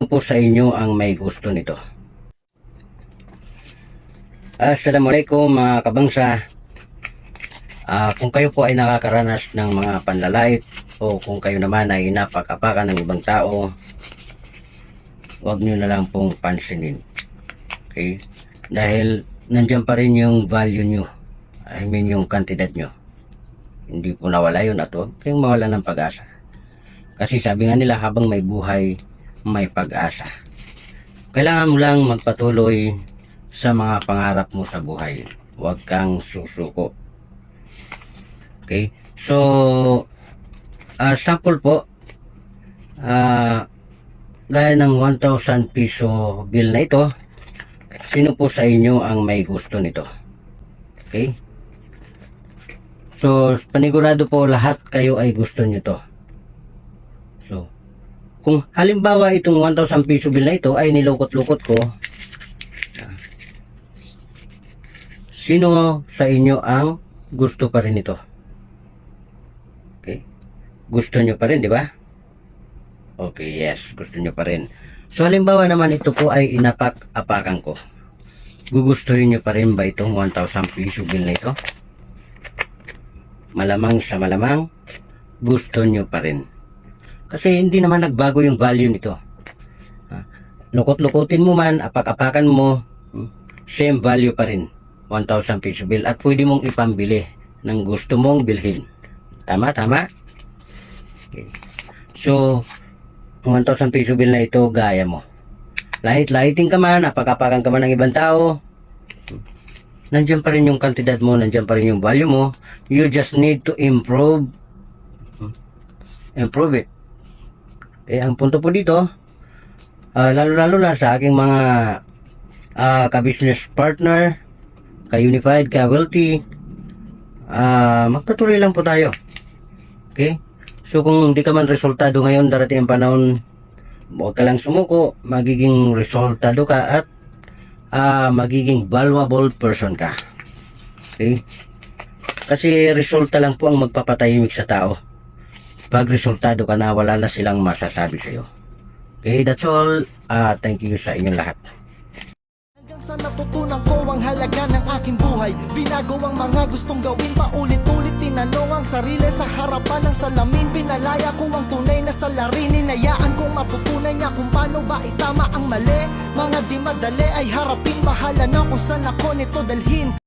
Sino po sa inyo ang may gusto nito? Assalamualaikum mga kabangsa. Kung kayo po ay nakakaranas ng mga panlalait o kung kayo naman ay napakapakan ng ibang tao, huwag nyo na lang pong pansinin. Okay? Dahil nandyan pa rin yung value nyo. I mean yung kantidad nyo. Hindi po nawala yun at huwag kayong mawala ng pag-asa. Kasi sabi nga nila, habang may buhay, may pag-asa. Kailangan mo lang magpatuloy sa mga pangarap mo sa buhay. Huwag kang susuko. Okay? So, sample po, gaya ng 1,000 piso bill na ito, sino po sa inyo ang may gusto nito? Okay? So, panigurado po lahat kayo ay gusto nyo to. So, kung halimbawa itong 1,000 piso bill na ito ay nilukot-lukot ko, sino sa inyo ang gusto pa rin ito? Okay? Gusto nyo pa rin, di ba? Okay, yes, gusto nyo pa rin. So, halimbawa naman ito po ay inapak-apakan ko. Gugustuhin nyo pa rin ba itong 1,000 piso bill na ito? Malamang sa malamang, gusto nyo pa rin. Kasi hindi naman nagbago yung value nito. Lukot-lukutin mo man, apak-apakan mo, same value pa rin. 1,000 piso bill at pwede mong ipambili ng gusto mong bilhin. Tama? Okay. So, 1,000 piso bill na ito, gaya mo. Lahit-lahitin ka man, apak-apakan ka man ng ibang tao, nandiyan pa rin yung kantidad mo, nandiyan pa rin yung value mo. You just need to improve it. Eh, ang punto po dito, lalo-lalo na sa aking mga ka-business partner, ka-unified, ka-wealthy, magpatuloy lang po tayo. Okay? So, kung hindi ka man resultado ngayon, darating ang panahon, huwag ka lang sumuko, magiging resultado ka at magiging valuable person ka. Okay? Kasi resulta lang po ang magpapatahimik sa tao. Pag resultado ka na, wala na silang masasabi sa iyo. Okay, that's all. Thank you sa inyong lahat. Hanggang sa natutunan ko ang halaga ng aking buhay, binago ang mga gustong gawin, paulit-ulit tinanong ang sarili sa harapan ng salamin. Pinalaya ko ang tunay na salarin, hinayaan kong matutunan niya kung paano ba itama ang mali. Mga di madali ay harapin, bahala na kung saan ako nito dalhin.